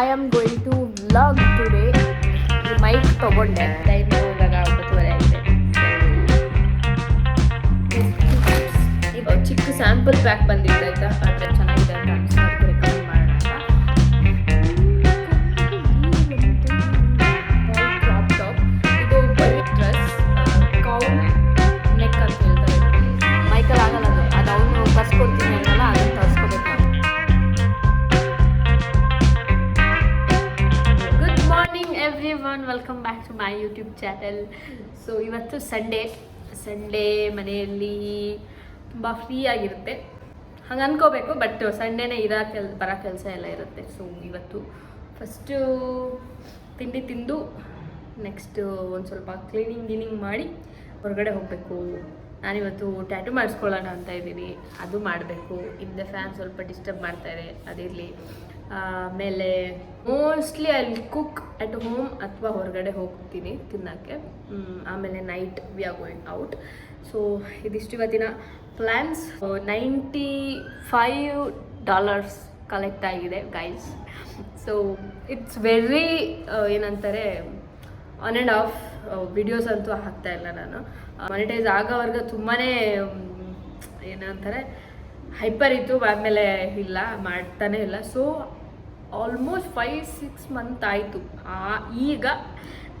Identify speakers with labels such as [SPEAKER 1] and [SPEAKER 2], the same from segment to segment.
[SPEAKER 1] I am going to vlog today. ಈ mic ತೊಗೊಂಡೆ, time ಇವಾಗ 9:30 ಆಗಿದೆ. ಇದು ಚಿಕ್ಕ ಸ್ಯಾಂಪಲ್ ಪ್ಯಾಕ್ ಬಂದಿತ್ತು ಆಯಿತಾ, ಆದರೆ ಚೆನ್ನಾಗಿದೆ ಅಂತ ಅನಿಸ್ತು, ಅದಕ್ಕೆ ರೆಕಮೆಂಡ್ ಮಾಡೋಣ ಅಂತ. ಕ್ರಾಪ್ ಟಾಪ್, ಇದು ವೈಟ್ ಡ್ರೆಸ್, ಕೌನ್ ನೆಕ್ ಅಂತ ಹೇಳ್ತಾರೆ. ಮೈಕಲ್ ಆಗಲ್ಲ ಅದು ಅವನು ತರಿಸ್ಕೊಡ್ತೀನಿ ಅನ್ನಲ್ಲ, ಅದನ್ನು ತರಿಸ್ಕೋಬೇಕು. Everyone, welcome back to my YouTube channel. So ಇವತ್ತು ಸಂಡೇ ಮನೆಯಲ್ಲಿ ತುಂಬ ಫ್ರೀ ಆಗಿರುತ್ತೆ, ಹಂಗೆ ಅನ್ಕೋಬೇಕು. ಬಟ್ ಸಂಡೇನೇ ಬರೋ ಕೆಲಸ ಎಲ್ಲ ಇರುತ್ತೆ. ಸೊ ಇವತ್ತು ಫಸ್ಟು ತಿಂಡಿ ತಿಂದು ನೆಕ್ಸ್ಟು ಒಂದು ಸ್ವಲ್ಪ ಕ್ಲೀನಿಂಗ್ ಮಾಡಿ ಹೊರಗಡೆ ಹೋಗಬೇಕು. ನಾನಿವತ್ತು ಟ್ಯಾಟೂ ಮಾಡಿಸ್ಕೊಳ್ಳೋಣ ಅಂತ ಇದ್ದೀನಿ, ಅದು ಮಾಡಬೇಕು. ಹಿಂದೆ ಫ್ಯಾನ್ ಸ್ವಲ್ಪ ಡಿಸ್ಟರ್ಬ್ ಮಾಡ್ತಾಯಿದೆ, ಅದಿರಲಿ. ಆಮೇಲೆ ಮೋಸ್ಟ್ಲಿ ಅಲ್ಲಿ ಕುಕ್ ಅಟ್ ಹೋಮ್ ಅಥವಾ ಹೊರಗಡೆ ಹೋಗ್ತೀನಿ ತಿನ್ನೋಕ್ಕೆ. ಆಮೇಲೆ night V are going out. So ಇದಿಷ್ಟು ಇವತ್ತಿನ ಪ್ಲ್ಯಾನ್ಸ್. $95 ಕಲೆಕ್ಟ್ ಆಗಿದೆ ಗೈಸ್. ಸೊ ಇಟ್ಸ್ ವೆರಿ ಏನಂತಾರೆ, ಆನ್ ಆ್ಯಂಡ್ ಆಫ್ ವಿಡಿಯೋಸ್ ಅಂತೂ ಹಾಕ್ತಾ ಇಲ್ಲ ನಾನು. ಮಾನಿಟೈಸ್ ಆಗೋವರೆಗೂ ತುಂಬಾ ಏನಂತಾರೆ ಹೈಪರ್ ಇತ್ತು, ಆದಮೇಲೆ ಇಲ್ಲ, ಮಾಡ್ತಾನೆ ಇಲ್ಲ. ಸೊ ಆಲ್ಮೋಸ್ಟ್ 5-6 ಮಂತ್ ಆಯಿತು. ಈಗ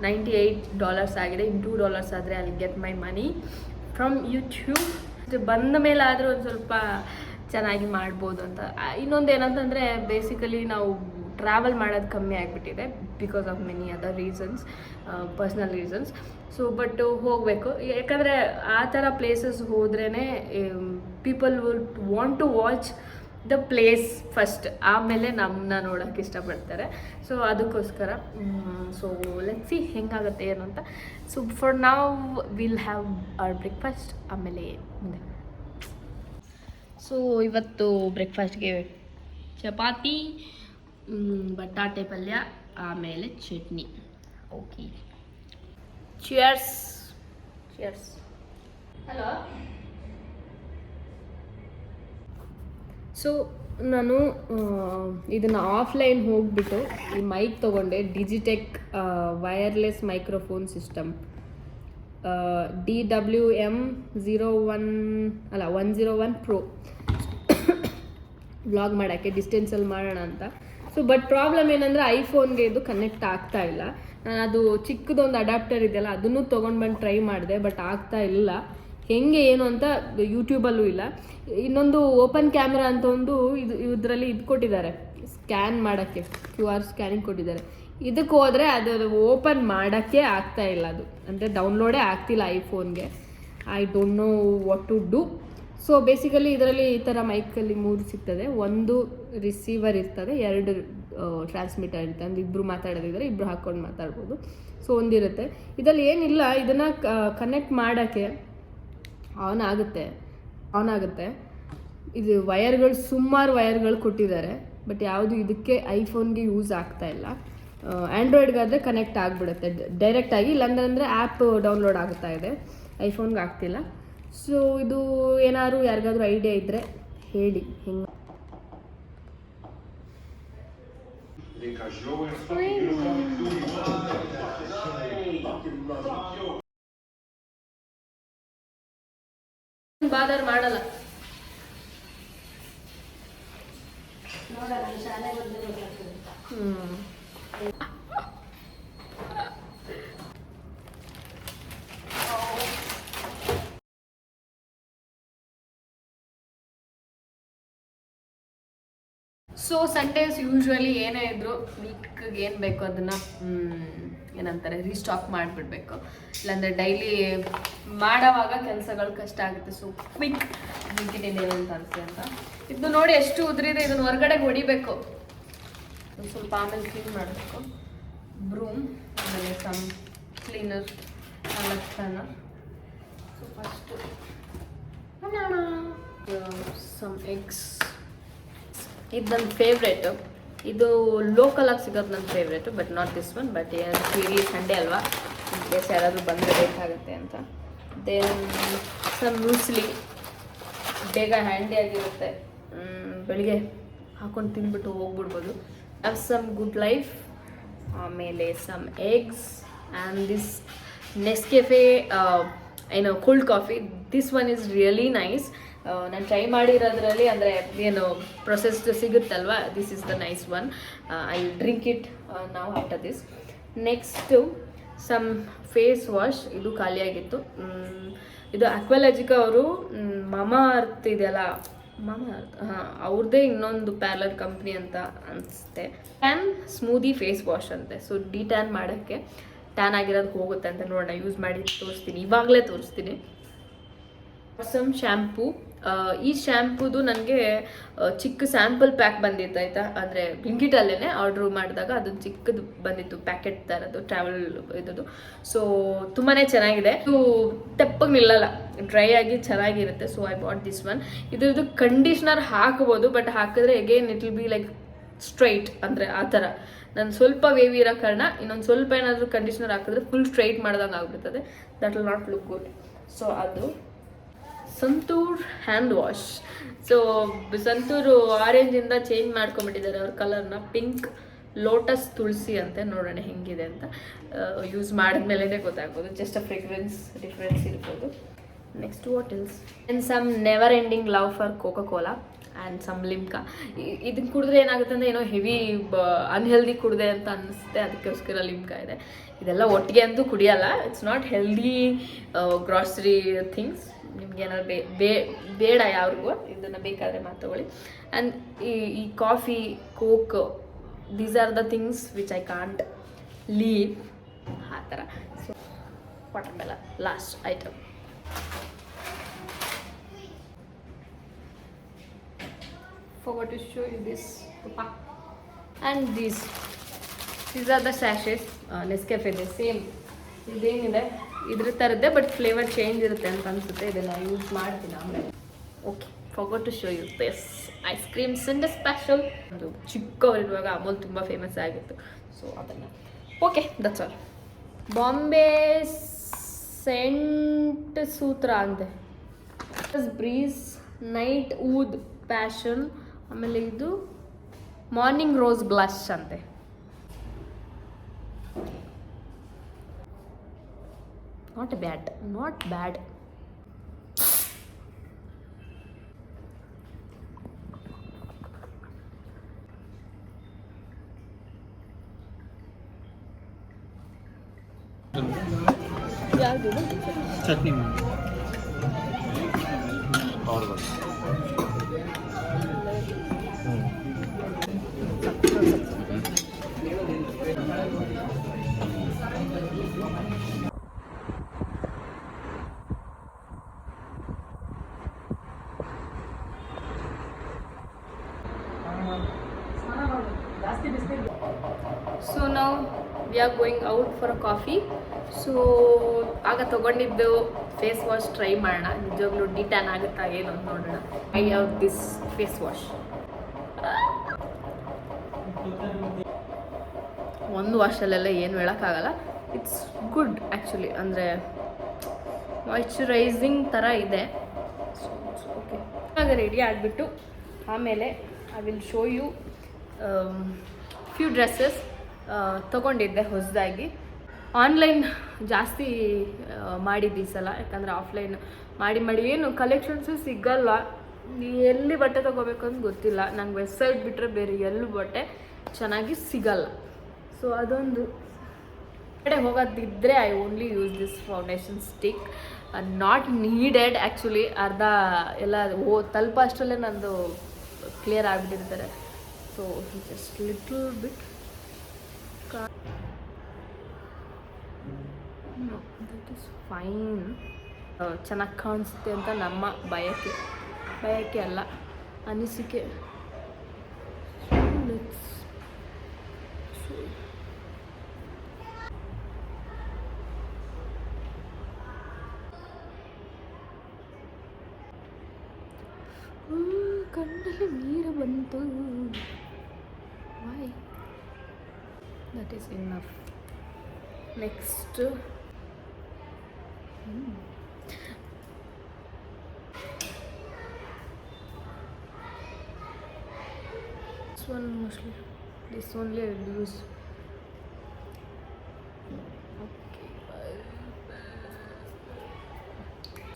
[SPEAKER 1] $98 ಆಗಿದೆ. ಇನ್ $2 ಆದರೆ ಅಲ್ಲಿ get my money from YouTube. ಬಂದ ಮೇಲೆ ಆದರೂ ಒಂದು ಸ್ವಲ್ಪ ಚೆನ್ನಾಗಿ ಮಾಡ್ಬೋದು ಅಂತ. ಇನ್ನೊಂದು ಏನಂತಂದರೆ, ಬೇಸಿಕಲಿ ನಾವು ಟ್ರಾವೆಲ್ ಮಾಡೋದು ಕಮ್ಮಿ ಆಗಿಬಿಟ್ಟಿದೆ because of many other reasons, personal reasons. So but ಹೋಗಬೇಕು, ಯಾಕಂದರೆ ಆ ಥರ ಪ್ಲೇಸಸ್ ಹೋದ್ರೇ people will want to watch the place first, ಆಮೇಲೆ ನಮ್ಮನ್ನ ನೋಡೋಕ್ಕೆ ಇಷ್ಟಪಡ್ತಾರೆ. ಸೊ ಅದಕ್ಕೋಸ್ಕರ ಸೊ ಲೆಟ್ಸ್ ಸಿ ಹೆಂಗಾಗುತ್ತೆ ಏನು ಅಂತ. ಸೊ ಫಾರ್ ನಾವು ವಿಲ್ ಹ್ಯಾವ್ ಅವರ್ ಬ್ರೇಕ್ಫಾಸ್ಟ್, ಆಮೇಲೆ ಮುಂದೆ. ಸೊ ಇವತ್ತು ಬ್ರೇಕ್ಫಾಸ್ಟ್ಗೆ ಚಪಾತಿ, ಬಟಾಟೆ ಪಲ್ಯ, ಆಮೇಲೆ chutney. Okay, cheers. Hello. So ನಾನು ಇದನ್ನು ಆಫ್ಲೈನ್ ಹೋಗಿಬಿಟ್ಟು ಈ ಮೈಕ್ ತೊಗೊಂಡೆ. Digitech wireless microphone system, DWM-101 Pro vlog ಮಾಡೋಕ್ಕೆ, ಡಿಸ್ಟೆನ್ಸಲ್ಲಿ ಮಾಡೋಣ ಅಂತ. ಸೊ ಬಟ್ ಪ್ರಾಬ್ಲಮ್ ಏನಂದರೆ, ಐಫೋನ್ಗೆ ಇದು ಕನೆಕ್ಟ್ ಆಗ್ತಾ ಇಲ್ಲ. ನಾನು ಅದು ಚಿಕ್ಕದೊಂದು ಅಡಾಪ್ಟರ್ ಇದೆಯಲ್ಲ, ಅದನ್ನು ತೊಗೊಂಡು ಬಂದು ಟ್ರೈ ಮಾಡಿದೆ, ಬಟ್ ಆಗ್ತಾ ಇಲ್ಲ. ಹೆಂಗೆ ಏನು ಅಂತ ಯೂಟ್ಯೂಬಲ್ಲೂ ಇಲ್ಲ. ಇನ್ನೊಂದು ಓಪನ್ ಕ್ಯಾಮ್ರಾ ಅಂತ ಒಂದು ಇದರಲ್ಲಿ ಇದು ಕೊಟ್ಟಿದ್ದಾರೆ, ಸ್ಕ್ಯಾನ್ ಮಾಡೋಕ್ಕೆ, QR ಸ್ಕ್ಯಾನಿಂಗ್ ಕೊಟ್ಟಿದ್ದಾರೆ. ಇದಕ್ಕೆ ಹೋದರೆ ಅದು ಓಪನ್ ಮಾಡೋಕ್ಕೆ ಆಗ್ತಾ ಇಲ್ಲ, ಅದು ಅಂದರೆ ಡೌನ್ಲೋಡೇ ಆಗ್ತಿಲ್ಲ ಐಫೋನ್ಗೆ. I don't know what to do. So basically ಇದರಲ್ಲಿ ಈ ಥರ ಮೈಕಲ್ಲಿ 3 ಸಿಗ್ತದೆ. ಒಂದು ರಿಸೀವರ್ ಇರ್ತದೆ, 2 ಟ್ರಾನ್ಸ್ಮಿಟರ್ ಇರ್ತದೆ. ಅಂದರೆ ಇಬ್ಬರು ಮಾತಾಡೋದಿದ್ರೆ ಇಬ್ಬರು ಹಾಕ್ಕೊಂಡು ಮಾತಾಡ್ಬೋದು. ಸೊ ಒಂದಿರುತ್ತೆ. ಇದರಲ್ಲಿ ಏನಿಲ್ಲ, ಇದನ್ನು ಕನೆಕ್ಟ್ ಮಾಡೋಕ್ಕೆ ಆನ್ ಆಗುತ್ತೆ. ಇದು ವೈರ್ಗಳು, ಸುಮಾರು ವೈರ್ಗಳು ಕೊಟ್ಟಿದ್ದಾರೆ, ಬಟ್ ಯಾವುದು ಇದಕ್ಕೆ ಐಫೋನ್ಗೆ ಯೂಸ್ ಆಗ್ತಾ ಇಲ್ಲ. ಆ್ಯಂಡ್ರಾಯ್ಡ್ಗಾದರೆ ಕನೆಕ್ಟ್ ಆಗಿಬಿಡುತ್ತೆ ಡೈರೆಕ್ಟಾಗಿ, ಇಲ್ಲಾಂದ್ರೆ ಆ್ಯಪ್ ಡೌನ್ಲೋಡ್ ಆಗ್ತಾ ಇದೆ, ಐಫೋನ್ಗೆ ಆಗ್ತಿಲ್ಲ. ಸೊ ಇದು ಏನಾದ್ರು ಯಾರಿಗಾದ್ರೂ ಐಡಿಯಾ ಇದ್ದರೆ ಹೇಳಿ ಹೆಂಗೆ. ಬಾದರ್ ಮಾಡಲ್ಲ. ಸೊ ಸಂಡೇಸ್ ಯೂಶ್ವಲಿ ಏನೇ ಇದ್ರು ವೀಕ್ಗೆ ಏನು ಬೇಕೋ ಅದನ್ನು ಏನಂತಾರೆ ರೀಸ್ಟಾಕ್ ಮಾಡಿಬಿಡ್ಬೇಕು, ಇಲ್ಲಾಂದರೆ ಡೈಲಿ ಮಾಡೋವಾಗ ಕೆಲಸಗಳು ಕಷ್ಟ ಆಗುತ್ತೆ. ಸೊ ಕ್ವಿಕ್ ಬೇಕಿದ್ದೇನೆ ಅಂತ ಅನಿಸುತ್ತೆ ಅಂತ. ಇದು ನೋಡಿ ಎಷ್ಟು ಉದುರಿದೆ, ಇದನ್ನು ಹೊರಗಡೆ ಹೊಡಿಬೇಕು, ಸ್ವಲ್ಪ ಆಮೇಲೆ ಕ್ಲೀನ್ ಮಾಡಬೇಕು. ಬ್ರೂಮ್, ಆಮೇಲೆ some cleaner, spanner. So first some eggs. ಇದು ನನ್ನ ಫೇವ್ರೇಟು, ಇದು ಲೋಕಲಾಗಿ ಸಿಗೋದು ನನ್ನ favourite, but not this one. But ಇಲ್ಲಿ ಸಂಡೇ ಅಲ್ವಾ, ಬೇಸ್ ಯಾರಾದರೂ ಬಂದರೆ ಬೇಕಾಗುತ್ತೆ ಅಂತ. ದೆನ್ ಸಮ್ ಮ್ಯೂಸ್ಲಿ, ಬೇಗ ಹ್ಯಾಂಡಿಯಾಗಿರುತ್ತೆ, ಬೆಳಿಗ್ಗೆ ಹಾಕೊಂಡು ತಿಂದ್ಬಿಟ್ಟು ಹೋಗ್ಬಿಡ್ಬೋದು. ಹ್ಯಾವ್ ಸಮ್ ಗುಡ್ ಲೈಫ್, ಆಮೇಲೆ some eggs and this Nescafe ಏನು cold coffee. This one is really nice. ನಾನು ಟ್ರೈ ಮಾಡಿರೋದ್ರಲ್ಲಿ ಅಂದರೆ ಏನು ಪ್ರೊಸೆಸ್ಡ್ ಸಿಗುತ್ತಲ್ವ, this is the nice one. I drink it ನಾವು after this. Next some face wash. ಇದು ಖಾಲಿಯಾಗಿತ್ತು. ಇದು ಅಕ್ವಾಲಜಿಕಾ ಅವರು ಮಮಾ ಅರ್ತ್ ಇದೆಯಲ್ಲ, ಮಮಾ ಅರ್ತ್, ಹಾಂ, ಅವ್ರದ್ದೇ ಇನ್ನೊಂದು ಪ್ಯಾರ್ಲರ್ ಕಂಪ್ನಿ ಅಂತ ಅನಿಸುತ್ತೆ. ಟ್ಯಾನ್ ಸ್ಮೂದಿ ಫೇಸ್ ವಾಶ್ ಅಂತೆ. ಸೊ ಡಿಟ್ಯಾನ್ ಮಾಡೋಕ್ಕೆ, ಟ್ಯಾನ್ ಆಗಿರೋದು ಹೋಗುತ್ತೆ ಅಂತ. ನೋಡೋಣ, ಯೂಸ್ ಮಾಡಿ ತೋರಿಸ್ತೀನಿ, ಇವಾಗಲೇ ತೋರಿಸ್ತೀನಿ. Some shampoo. ಈ ಶ್ಯಾಂಪೂದು ನನಗೆ ಚಿಕ್ಕ ಸ್ಯಾಂಪಲ್ ಪ್ಯಾಕ್ ಬಂದಿತ್ತು ಆಯಿತಾ, ಅಂದರೆ ಬ್ಲಿಂಕಿಟಲ್ಲೇ ಆರ್ಡ್ರ್ ಮಾಡಿದಾಗ ಅದೊಂದು ಚಿಕ್ಕದು ಬಂದಿತ್ತು ಪ್ಯಾಕೆಟ್ ಥರದ್ದು, ಟ್ರಾವೆಲ್ ಇದ್ದು. ಸೊ ತುಂಬಾ ಚೆನ್ನಾಗಿದೆ. ಇದು ತೆಪ್ಪಗೆ ನಿಲ್ಲಲ್ಲ, ಡ್ರೈ ಆಗಿ ಚೆನ್ನಾಗಿರುತ್ತೆ. So I bought this one. ಇದ್ರದ್ದು ಕಂಡೀಷ್ನರ್ ಹಾಕ್ಬೋದು, ಬಟ್ ಹಾಕಿದ್ರೆ again it will be like straight, ಅಂದರೆ ಆ ಥರ. ನಾನು ಸ್ವಲ್ಪ ವೇವಿ ಇರೋ ಕಾರಣ ಇನ್ನೊಂದು ಸ್ವಲ್ಪ ಏನಾದರೂ ಕಂಡೀಷ್ನರ್ ಹಾಕಿದ್ರೆ ಫುಲ್ ಸ್ಟ್ರೈಟ್ ಮಾಡ್ದಂಗೆ ಆಗ್ಬಿಡ್ತದೆ. That will not look good. So ಅದು Santoor hand wash. So Santoor ಆರೆಂಜಿಂದ ಚೇಂಜ್ ಮಾಡ್ಕೊಂಬಿಟ್ಟಿದ್ದಾರೆ ಅವ್ರ ಕಲರ್ನ, ಪಿಂಕ್ ಲೋಟಸ್ ತುಳಸಿ ಅಂತೆ. ನೋಡೋಣ ಹೆಂಗಿದೆ ಅಂತ. ಯೂಸ್ ಮಾಡಿದ್ಮೇಲೆ ಗೊತ್ತಾಗ್ಬೋದು, ಜಸ್ಟ್ ಅ ಫ್ರೇಗ್ರೆನ್ಸ್ ಡಿಫ್ರೆನ್ಸ್ ಇರ್ಬೋದು. Next what else? And some never ending love for Coca Cola and some Limca. ಇದನ್ನ ಕುಡಿದ್ರೆ ಏನಾಗುತ್ತೆ ಅಂದರೆ ಏನೋ ಹೆವಿ ಅನ್ಹೆಲ್ದಿ ಕುಡಿದೆ ಅಂತ ಅನ್ನಿಸುತ್ತೆ, ಅದಕ್ಕೋಸ್ಕರ ಲಿಮ್ಕಾ ಇದೆ. ಇದೆಲ್ಲ ಒಟ್ಟಿಗೆ ಅಂತೂ ಕುಡಿಯಲ್ಲ, it's not healthy grocery things. ನಿಮ್ಗೆ ಏನಾದ್ರು ಬೇಡ ಯಾರಿಗೂ, ಇದನ್ನು ಬೇಕಾದರೆ ಮಾತು ತಗೊಳ್ಳಿ. ಆ್ಯಂಡ್ ಈ coffee, coke, these are the things which I can't leave, ಆ ಥರ. So water melon last item. Forgot to show you this, and these are the sachets. Nescafe ಇದೆ, ಸೇಮ್ ಇದೇನಿದೆ ಇದ್ರ ಥರದ್ದೇ, ಬಟ್ ಫ್ಲೇವರ್ ಚೇಂಜ್ ಇರುತ್ತೆ ಅಂತ ಅನಿಸುತ್ತೆ. ಇದನ್ನು use ಮಾಡ್ತೀನಿ ಆಮೇಲೆ. Okay, forgot to show you this ice cream sundae special. ಅದು ಚಿಕ್ಕವರಿರುವಾಗ ಅಮೂಲ್ ತುಂಬ ಫೇಮಸ್ ಆಗಿತ್ತು, ಸೊ ಅದನ್ನು. Okay, that's all. Bombay scent Sutra ಅಂತೆ, ಬ್ರೀಸ್ ನೈಟ್ ಊದ್ ಪ್ಯಾಷನ್, ಆಮೇಲೆ ಇದು ಮಾರ್ನಿಂಗ್ ರೋಸ್ ಬ್ಲಶ್ ಅಂತೆ. Not bad, not bad. ಯಾವುದು
[SPEAKER 2] ಚಟ್ನಿ
[SPEAKER 1] ಸೊ ನಾವು we are going out for a coffee. So ಆಗ ತೊಗೊಂಡಿದ್ದು ಫೇಸ್ ವಾಶ್ ಟ್ರೈ ಮಾಡೋಣ, ನಿಜವಾಗ್ಲೂ ಡಿಟ್ಯಾನ್ ಆಗುತ್ತಾ ಏನು ಅಂತ ನೋಡೋಣ. I have this face wash. ಒಂದು ವಾಶಲ್ಲೆಲ್ಲ ಏನು ಹೇಳೋಕ್ಕಾಗಲ್ಲ. ಇಟ್ಸ್ ಗುಡ್ ಆ್ಯಕ್ಚುಲಿ, ಅಂದರೆ ಮಾಯ್ಚರೈಸಿಂಗ್ ಥರ ಇದೆ. ಓಕೆ, ಆಗ ರೆಡಿ ಆಗಿಬಿಟ್ಟು ಆಮೇಲೆ I will show you few dresses ತೊಗೊಂಡಿದ್ದೆ ಹೊಸದಾಗಿ. ಆನ್ಲೈನ್ ಜಾಸ್ತಿ ಮಾಡಿದ್ದು ಈ ಸಲ, ಯಾಕಂದರೆ ಆಫ್ಲೈನ್ ಮಾಡಿ ಏನು ಕಲೆಕ್ಷನ್ಸು ಸಿಗಲ್ಲ. ಎಲ್ಲಿ ಬಟ್ಟೆ ತೊಗೋಬೇಕು ಅಂತ ಗೊತ್ತಿಲ್ಲ ನಂಗೆ. ವೆಬ್ಸೈಟ್ ಬಿಟ್ಟರೆ ಬೇರೆ ಎಲ್ಲೂ ಬಟ್ಟೆ ಚೆನ್ನಾಗಿ ಸಿಗಲ್ಲ. ಸೊ ಅದೊಂದು ಕಡೆ ಹೋಗೋದಿದ್ದರೆ I only use this foundation stick. Not needed actually. ಅರ್ಧ ಎಲ್ಲ ತಲುಪ ಅಷ್ಟರಲ್ಲೇ ನಂದು ಕ್ಲಿಯರ್ ಆಗಿಬಿಟ್ಟಿರ್ತಾರೆ. So just little bit. That is fine. ಚೆನ್ನಾಗಿ ಕಾಣಿಸುತ್ತೆ ಅಂತ ನಮ್ಮ ಬಯಕೆ ಅಲ್ಲ, ಅನಿಸಿಕೆ. ಕಣ್ಣಲ್ಲಿ ನೀರು ಬಂತು. Why? That is enough. Next one mostly This only I will use.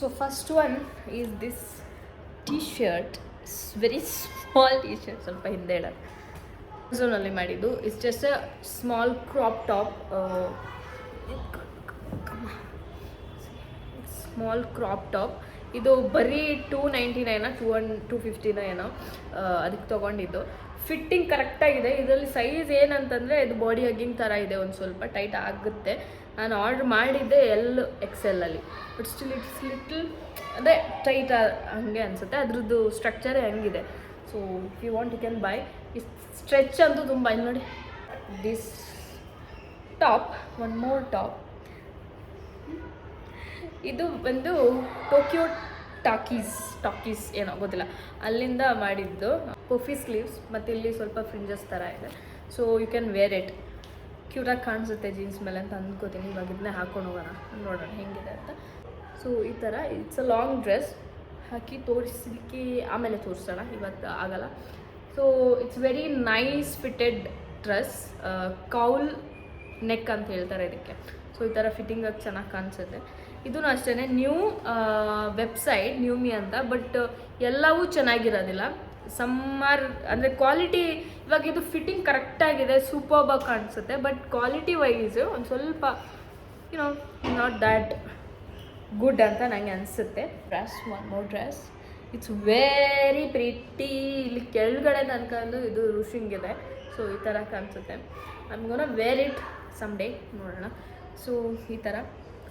[SPEAKER 1] So first one is this t-shirt. It's very small t-shirt, ಸ್ವಲ್ಪ ಹಿಂದೆ ಹೇಳೋದು ಅಮೆಝಾನಲ್ಲಿ ಮಾಡಿದ್ದು. It's just a small crop top, small crop top. ಇದು ಬರೀ 299 250 ಏನೋ ಅದಕ್ಕೆ ತೊಗೊಂಡಿದ್ದು. Fitting ಕರೆಕ್ಟಾಗಿದೆ. ಇದರಲ್ಲಿ ಸೈಜ್ ಏನಂತಂದರೆ ಇದು ಬಾಡಿ ಹಗ್ಗಿಂಗ್ ಥರ ಇದೆ, ಒಂದು ಸ್ವಲ್ಪ ಟೈಟ್ ಆಗುತ್ತೆ. ನಾನು ಆರ್ಡ್ರ್ ಮಾಡಿದ್ದೆ XL ಅಲ್ಲಿ, ಬಟ್ ಸ್ಟಿಲ್ ಇಟ್ಸ್ ಲಿಟಲ್ ಅದೇ ಟೈಟ್ ಹಾಗೆ ಅನಿಸುತ್ತೆ. ಅದ್ರದ್ದು ಸ್ಟ್ರಕ್ಚರೇ ಹಂಗಿದೆ. So if you want you can buy. ಈ ಸ್ಟ್ರೆಚ್ ಅಂತೂ ತುಂಬ ಇಲ್ಲಿ ನೋಡಿ. This top, one more top, ಇದು ಒಂದು ಟೋಕಿಯೋ ಟಾಕೀಸ್ ಏನೋ ಗೊತ್ತಿಲ್ಲ, ಅಲ್ಲಿಂದ ಮಾಡಿದ್ದು. ಪಫಿ ಸ್ಲೀವ್ಸ್ ಮತ್ತು ಇಲ್ಲಿ ಸ್ವಲ್ಪ ಫ್ರಿಂಜಸ್ ಥರ ಇದೆ. So you can wear it. ಕ್ಯೂಟಾಗಿ ಕಾಣಿಸುತ್ತೆ ಜೀನ್ಸ್ ಮೇಲೆ ಅಂತ ಅಂದ್ಕೋತೀನಿ. ಇವಾಗ ಇದನ್ನೇ ಹಾಕೊಂಡು ಹೋಗೋಣ, ನೋಡೋಣ ಹೆಂಗಿದೆ ಅಂತ. ಸೊ ಈ ಥರ ಇಟ್ಸ್ ಅ ಲಾಂಗ್ ಡ್ರೆಸ್. ಹಾಕಿ ತೋರಿಸಲಿಕ್ಕೆ ಆಮೇಲೆ ತೋರಿಸೋಣ, ಇವತ್ತು ಆಗಲ್ಲ. So it's very nice fitted dress. Kaul neck ಅಂತ ಹೇಳ್ತಾರೆ ಇದಕ್ಕೆ. ಸೊ ಈ ಥರ ಫಿಟ್ಟಿಂಗಾಗಿ ಚೆನ್ನಾಗಿ ಕಾಣಿಸುತ್ತೆ. ಇದೂ ಅಷ್ಟೇ ನ್ಯೂ ವೆಬ್ಸೈಟ್ ನ್ಯೂಮಿ ಅಂತ, ಬಟ್ ಎಲ್ಲವೂ ಚೆನ್ನಾಗಿರೋದಿಲ್ಲ. ಸಮ್ಮರ್ ಅಂದರೆ ಕ್ವಾಲಿಟಿ, ಇವಾಗ ಇದು ಫಿಟ್ಟಿಂಗ್ ಕರೆಕ್ಟಾಗಿದೆ, ಸೂಪರ್ಬಾಗಿ ಕಾಣಿಸುತ್ತೆ. ಬಟ್ ಕ್ವಾಲಿಟಿ ವೈಸ್ ಒಂದು ಸ್ವಲ್ಪ ಯುನೋ ನಾಟ್ ದ್ಯಾಟ್ ಗುಡ್ ಅಂತ ನನಗೆ ಅನಿಸುತ್ತೆ. Dress, one more dress, it's very pretty. ಇಲ್ಲಿ ಕೆಳಗಡೆ ತನಕ ಇದು ರೂಶಿಂಗ್ ಇದೆ. ಸೊ ಈ ಥರ ಕಾಣಿಸುತ್ತೆ. I am gonna wear it some day, ನೋಡೋಣ. ಸೊ ಈ ಥರ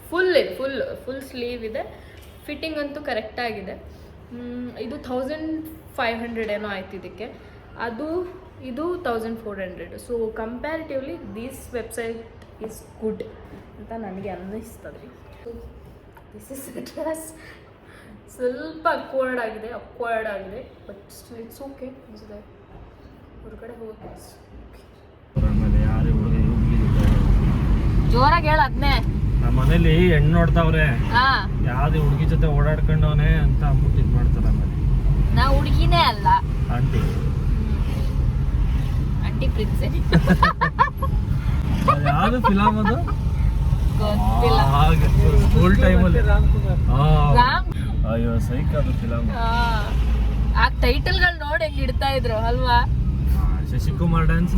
[SPEAKER 1] ಫುಲ್ ಸ್ಲೀವ್ ಇದೆ. ಫಿಟ್ಟಿಂಗ್ ಅಂತೂ ಕರೆಕ್ಟಾಗಿದೆ. ಇದು 1500 ಏನೋ ಆಯ್ತು ಇದಕ್ಕೆ. ಇದು 1400. So comparatively this website is good ಅಂತ ನನಗೆ ಅನ್ನಿಸ್ತದೆ. So this is dress. ಸ್ವಲ್ಪ ಅಕ್ವರ್ಡ್ ಆಗಿದೆ, ಬಟ್ ಸ್ಟಿಲ್ ಇಟ್ಸ್ ಓಕೆ ಅನಿಸಿದೆ. ಹೊರಗಡೆ ಹೋಗೋಕೆ ಜೋರಾಗಿ ಹೇಳ ಅದನ್ನೇ.
[SPEAKER 2] ನಮ್ಮ ಮನೇಲಿ ಹೆಣ್ಣು ನೋಡ್ತಾವ್ರೆ, ಯಾವ್ದು ಹುಡುಗಿ ಜೊತೆ ಓಡಾಡ್ಕೊಂಡವನೆ ಅಂತ ಅಂದ್ಬಿಟ್ಟು ಇದು ಮಾಡ್ತಾರೆ. ಆಮೇಲೆ
[SPEAKER 1] ನಾ ಹುಡುಗಿನೇ ಅಲ್ಲ,
[SPEAKER 2] ಆಂಟಿ
[SPEAKER 1] ಪ್ರಿನ್ಸೆ.
[SPEAKER 2] ಯಾವ್ದು ಫಿಲಮ್ ಅದು
[SPEAKER 1] ಗೊತ್ತಿಲ್ಲ.
[SPEAKER 2] ಸ್ಕೂಲ್ ಟೈಮಲ್ಲಿ ಅಯ್ಯೋ ಸೈಕ್ ಅದು ಫಿಲಮ್.
[SPEAKER 1] ಆ ಟೈಟಲ್ಗಳು ನೋಡಿ ಹೆಂಗ್ ಇಡ್ತಾ ಇದ್ರು ಅಲ್ವಾ.
[SPEAKER 2] ಶಶಿಕುಮಾರ್ ಡ್ಯಾನ್ಸ್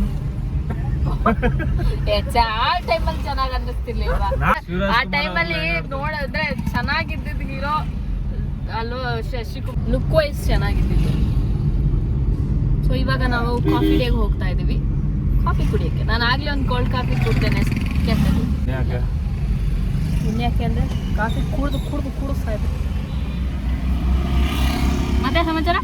[SPEAKER 1] ಆ ಟೈಮಲ್ಲಿ ಚೆನ್ನಾಗಿ ಅನ್ನಿಸ್ತಿರ್ಲಿಲ್ವಾ? ಆ ಟೈಮಲ್ಲಿ ನೋಡಿದ್ರೆ ಚೆನ್ನಾಗಿದ್ದಿದ್ದು ಹೀರೋ ಅಲ್ಲೋ ಶಶಿಕುಮಾರ್, ಲುಕ್ ವೈಸ್ ಚೆನ್ನಾಗಿದ್ದಿದ್ದು. ಸೊ ಇವಾಗ ನಾವು ಕಾಫಿ ಡೇಗೆ ಹೋಗ್ತಾ ಇದೀವಿ, ಕಾಫಿ ಕುಡಿಯೋಕ್ಕೆ. ನಾನು ಆಗ್ಲೇ ಒಂದು ಕೋಲ್ಡ್ ಕಾಫಿ ಕುಡ್ತೇನೆ ಕೆಫೆಲಿ. ಇನ್ಯಾಕೆ ಅಂದರೆ ಕಾಫಿ ಕುಡಿದು ಸಾಯ್ತು. ಮತ್ತೆ ಸಮಾಚಾರ?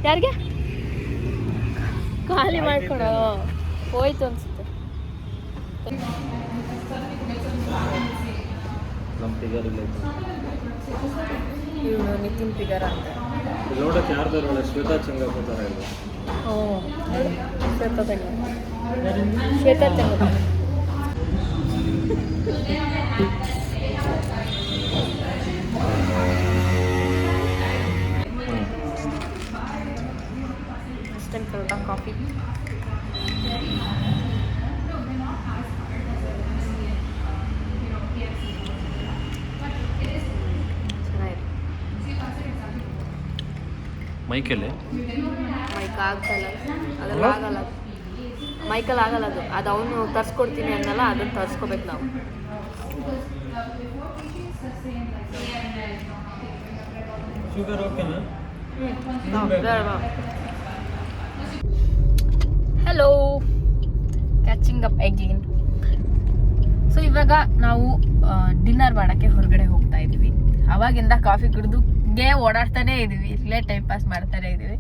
[SPEAKER 1] ಯಾರಿಗೆ ಖಾಲಿ ಮಾಡ್ಕೊಡೋ ಹೋಯ್ತು ಅನ್ಸುತ್ತೆ. ಇವನು ನಿತಿನ್ ಫಿಗರ್ ಅಂತ
[SPEAKER 2] ನೋಡಕ್ಕೆ ಯಾರ್ದಾರ ಶ್ವೇತಾ ಚಂಗಪ್ಪ ಥರ ಇಲ್ಲ.
[SPEAKER 1] ಶ್ವೇತಾ ಚಂಗಪ್ಪ. ಕಾಫಿ
[SPEAKER 2] ಮೈಕಲ್ಲಿ
[SPEAKER 1] ಮೈಕಲ್ ಆಗಲ್ಲ ಅದು ಅವನು ತರ್ಸ್ಕೊಡ್ತೀನಿ ಅನ್ನಲ್ಲ, ಅದನ್ನು ತರ್ಸ್ಕೋಬೇಕು ನಾವು. Hello, catching up again. So ಇವಾಗ ನಾವು ಡಿನ್ನರ್ ಮಾಡೋಕ್ಕೆ ಹೊರಗಡೆ ಹೋಗ್ತಾ ಇದ್ದೀವಿ. ಅವಾಗಿಂದ ಕಾಫಿ ಕುಡಿದು ಓಡಾಡ್ತಾನೆ ಇದೀವಿ, ಇಲ್ಲೇ ಟೈಮ್ ಪಾಸ್ ಮಾಡ್ತಾನೆ ಇದೀವಿ.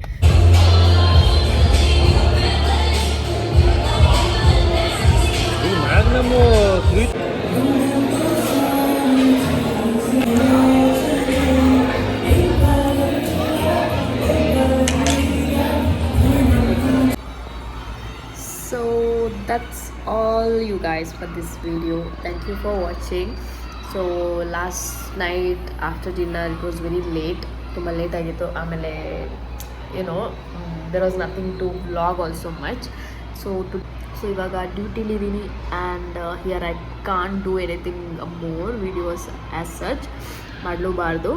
[SPEAKER 1] So that's all you guys for this video. Thank you for watching. So last night after dinner it was very late, ತುಂಬ ಲೇಟ್ ಆಗಿತ್ತು. ಆಮೇಲೆ ಏನೋ there was nothing to vlog also much. So ಇವಾಗ ಡ್ಯೂಟಿಲಿದ್ದೀನಿ and here I can't do anything more videos as such, ಮಾಡಲೂಬಾರ್ದು.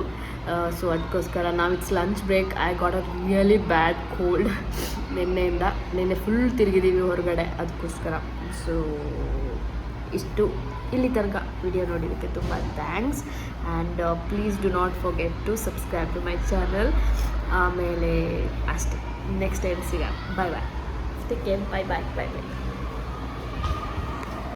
[SPEAKER 1] So ಅದಕ್ಕೋಸ್ಕರ ನಾವು it's lunch break. I got a really bad cold ನಿನ್ನೆ ಫುಲ್ ತಿರುಗಿದ್ದೀವಿ ಹೊರಗಡೆ, ಅದಕ್ಕೋಸ್ಕರ. ಸೊ ಇಲ್ಲಿ ತನಕ ವಿಡಿಯೋ ನೋಡಿದ್ದಕ್ಕೆ ತುಂಬ thanks and please do not forget to subscribe to my channel. ಆಮೇಲೆ ಅಷ್ಟೇ, ನೆಕ್ಸ್ಟ್ ಟೈಮ್ ಸಿಗೋಣ. Bye bye, take care, bye bye bye ಬಾಯ್.